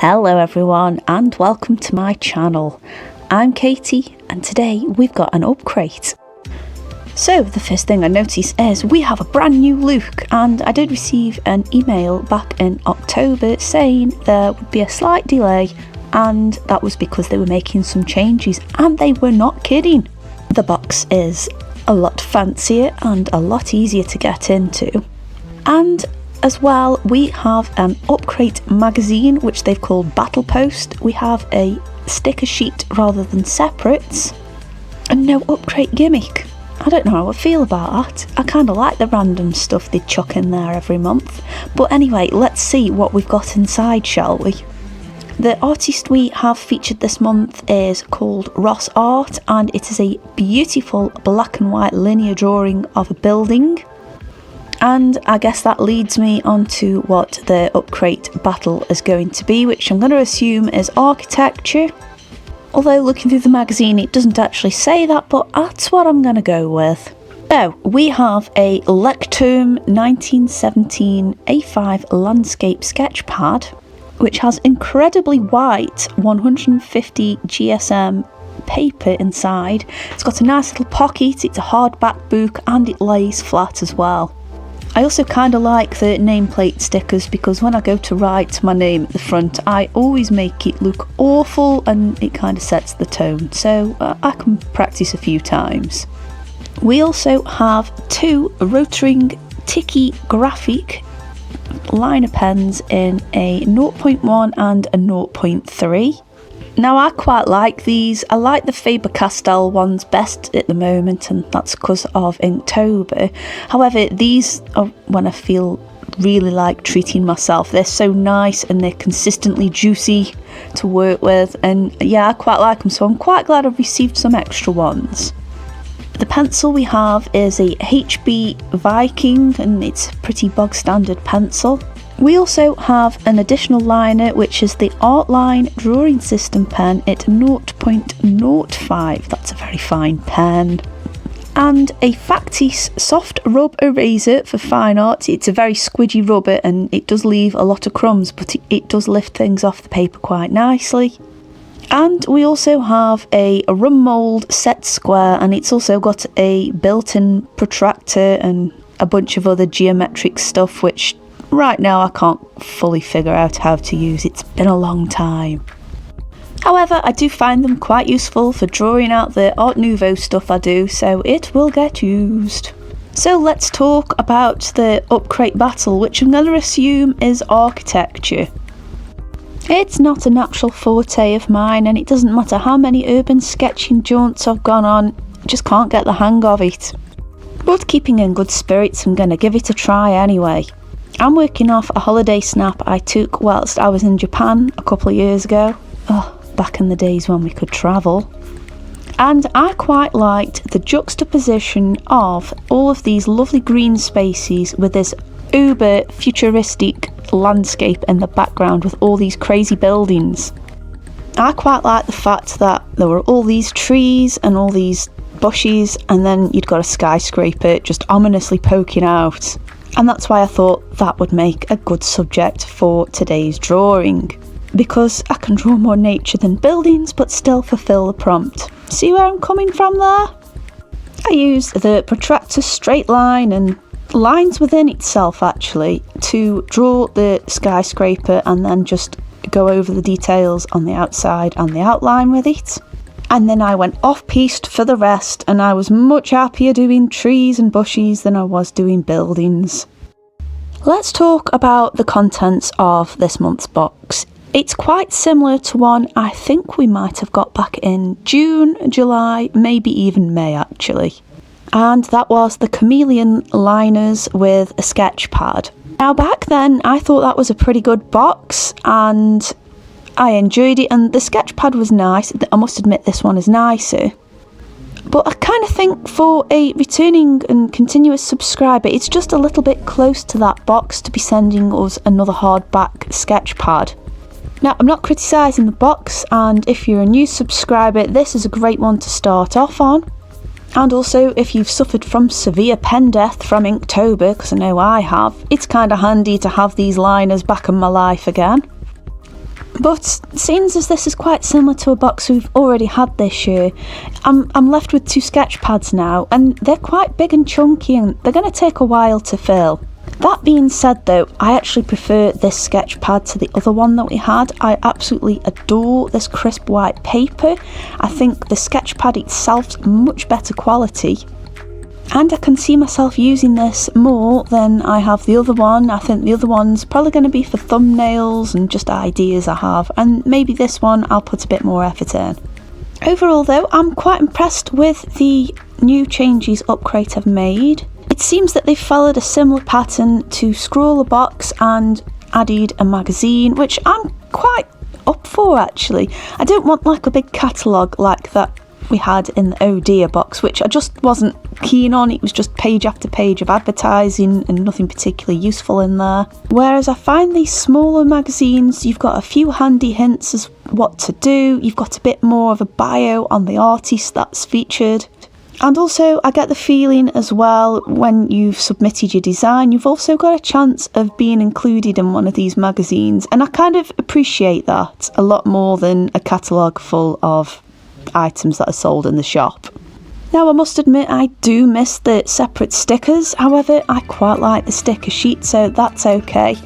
Hello everyone and welcome to my channel. I'm Katie and today we've got an upgrade. So the first thing I notice is we have a brand new look, and I did receive an email back in October saying there would be a slight delay, and that was because they were making some changes, and they were not kidding. The box is a lot fancier and a lot easier to get into, and as well, we have an UPCRATE magazine, which they've called Battle Post. We have a sticker sheet rather than separates, and no UPCRATE gimmick. I don't know how I feel about that. I kind of like the random stuff they chuck in there every month. But anyway, let's see what we've got inside, shall we? The artist we have featured this month is called Ross Art, and it is a beautiful black and white linear drawing of a building. And I guess that leads me on to what the UPCRATE battle is going to be, which I'm going to assume is architecture. Although looking through the magazine it doesn't actually say that, but that's what I'm going to go with. So we have a Lectern 1917 A5 landscape sketch pad, which has incredibly white 150 GSM paper inside. It's got a nice little pocket, it's a hardback book, and it lays flat as well. I also kind of like the nameplate stickers because when I go to write my name at the front, I always make it look awful and it kind of sets the tone, so I can practice a few times. We also have two Rotring Tiki Graphic liner pens in a 0.1 and a 0.3. Now I quite like these. I like the Faber-Castell ones best at the moment, and that's because of Inktober. However, these are when I feel really like treating myself. They're so nice and they're consistently juicy to work with, and yeah, I quite like them, so I'm quite glad I've received some extra ones. The pencil we have is a HB Viking, and it's a pretty bog standard pencil. We also have an additional liner, which is the Artline Drawing System pen at 0.05. That's a very fine pen. And a Factice soft rub eraser for fine art. It's a very squidgy rubber and it does leave a lot of crumbs, but it does lift things off the paper quite nicely. And we also have a rum mould set square, and it's also got a built-in protractor and a bunch of other geometric stuff, which right now I can't fully figure out how to use. It's been a long time. However, I do find them quite useful for drawing out the Art Nouveau stuff I do, so it will get used. So let's talk about the UPCRATE battle, which I'm going to assume is architecture. It's not a natural forte of mine, and it doesn't matter how many urban sketching jaunts I've gone on, just can't get the hang of it. But keeping in good spirits, I'm going to give it a try anyway. I'm working off a holiday snap I took whilst I was in Japan a couple of years ago. Oh, back in the days when we could travel. And I quite liked the juxtaposition of all of these lovely green spaces with this uber futuristic landscape in the background with all these crazy buildings. I quite like the fact that there were all these trees and all these bushes, and then you'd got a skyscraper just ominously poking out. And that's why I thought that would make a good subject for today's drawing, because I can draw more nature than buildings but still fulfill the prompt. See where I'm coming from there? I used the protractor straight line and lines within itself actually to draw the skyscraper, and then just go over the details on the outside and the outline with it. And then I went off-piste for the rest, and I was much happier doing trees and bushes than I was doing buildings. Let's talk about the contents of this month's box. It's quite similar to one I think we might have got back in June, July, maybe even May actually. And that was the Chameleon liners with a sketch pad. Now back then I thought that was a pretty good box and I enjoyed it, and the sketch pad was nice. I must admit this one is nicer. But I kind of think for a returning and continuous subscriber, it's just a little bit close to that box to be sending us another hardback sketch pad. Now, I'm not criticising the box, and if you're a new subscriber, this is a great one to start off on. And also, if you've suffered from severe pen death from Inktober, because I know I have, it's kind of handy to have these liners back in my life again. But seeing as this is quite similar to a box we've already had this year, I'm left with 2 sketch pads now, and they're quite big and chunky and they're going to take a while to fill. That being said though, I actually prefer this sketch pad to the other one that we had. I absolutely adore this crisp white paper. I think the sketch pad itself's much better quality. And I can see myself using this more than I have the other one. I think the other one's probably going to be for thumbnails and just ideas I have, and maybe this one I'll put a bit more effort in. Overall though, I'm quite impressed with the new changes UPCRATE have made. It seems that they've followed a similar pattern to Scroll a Box and added a magazine, which I'm quite up for actually. I don't want like a big catalogue like that we had in the Oh Dear box, which I just wasn't keen on. It was just page after page of advertising and nothing particularly useful in there. Whereas I find these smaller magazines, you've got a few handy hints as what to do, you've got a bit more of a bio on the artist that's featured. And also I get the feeling as well, when you've submitted your design, you've also got a chance of being included in one of these magazines, and I kind of appreciate that a lot more than a catalogue full of items that are sold in the shop. Now I must admit I do miss the separate stickers, however I quite like the sticker sheet, so that's okay.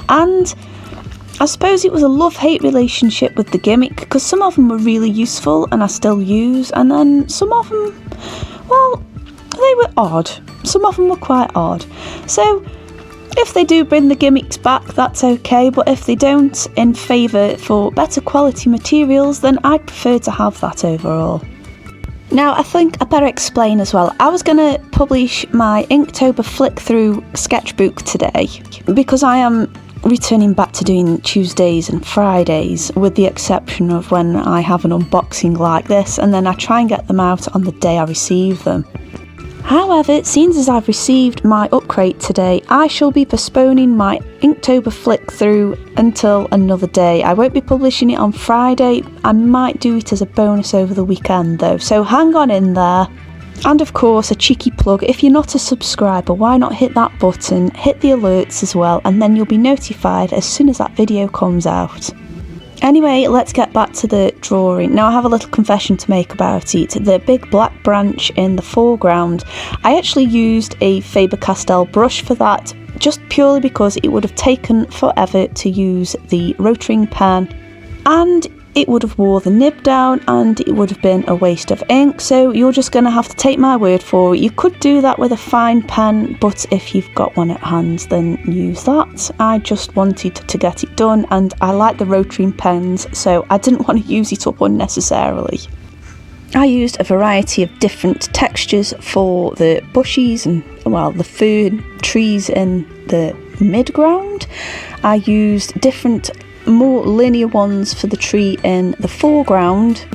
And I suppose it was a love-hate relationship with the gimmick, because some of them were really useful and I still use, and then some of them, well, they were odd. Some of them were quite odd. So if they do bring the gimmicks back, that's okay, but if they don't, in favour for better quality materials, then I'd prefer to have that overall. Now I think I better explain as well. I was going to publish my Inktober flick through sketchbook today, because I am returning back to doing Tuesdays and Fridays, with the exception of when I have an unboxing like this, and then I try and get them out on the day I receive them. However, seeing as I've received my UPCRATE today, I shall be postponing my Inktober flick through until another day. I won't be publishing it on Friday. I might do it as a bonus over the weekend though, so hang on in there. And of course, a cheeky plug, if you're not a subscriber, why not hit that button, hit the alerts as well, and then you'll be notified as soon as that video comes out. Anyway, let's get back to the drawing. Now I have a little confession to make about it. The big black branch in the foreground, I actually used a Faber-Castell brush for that, just purely because it would have taken forever to use the rotring pen, and it would have wore the nib down and it would have been a waste of ink, so you're just going to have to take my word for it. You could do that with a fine pen, but if you've got one at hand then use that. I just wanted to get it done, and I like the rotary pens, so I didn't want to use it up unnecessarily. I used a variety of different textures for the bushes and, well, the fern trees in the midground. I used different more linear ones for the tree in the foreground,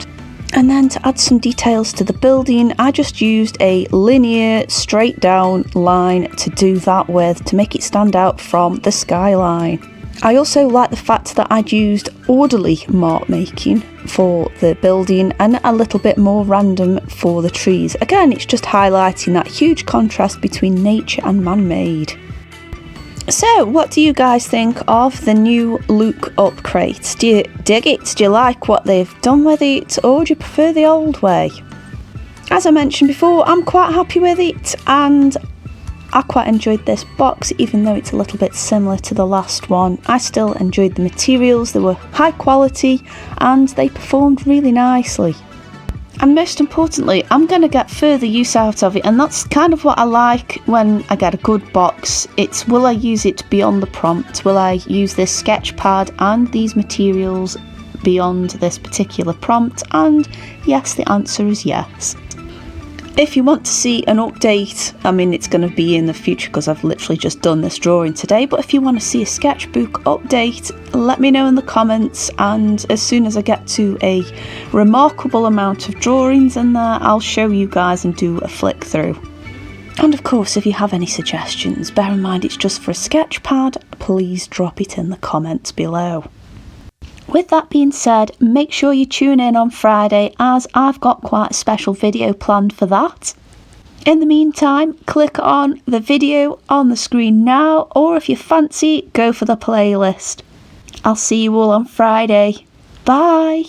and then to add some details to the building I just used a linear straight down line to do that with, to make it stand out from the skyline. I also like the fact that I'd used orderly mark making for the building and a little bit more random for the trees. Again, it's just highlighting that huge contrast between nature and man-made. So, what do you guys think of the new Look UPCRATE? Do you dig it? Do you like what they've done with it, or do you prefer the old way? As I mentioned before, I'm quite happy with it, and I quite enjoyed this box, even though it's a little bit similar to the last one. I still enjoyed the materials, they were high quality, and they performed really nicely. And most importantly, I'm going to get further use out of it, and that's kind of what I like when I get a good box. It's, will I use it beyond the prompt? Will I use this sketch pad and these materials beyond this particular prompt? And yes, the answer is yes. If you want to see an update, I mean, it's going to be in the future because I've literally just done this drawing today, but if you want to see a sketchbook update, let me know in the comments, and as soon as I get to a remarkable amount of drawings in there, I'll show you guys and do a flick through. And of course, if you have any suggestions, bear in mind it's just for a sketch pad, please drop it in the comments below. With that being said, make sure you tune in on Friday, as I've got quite a special video planned for that. In the meantime, click on the video on the screen now, or if you fancy, go for the playlist. I'll see you all on Friday. Bye.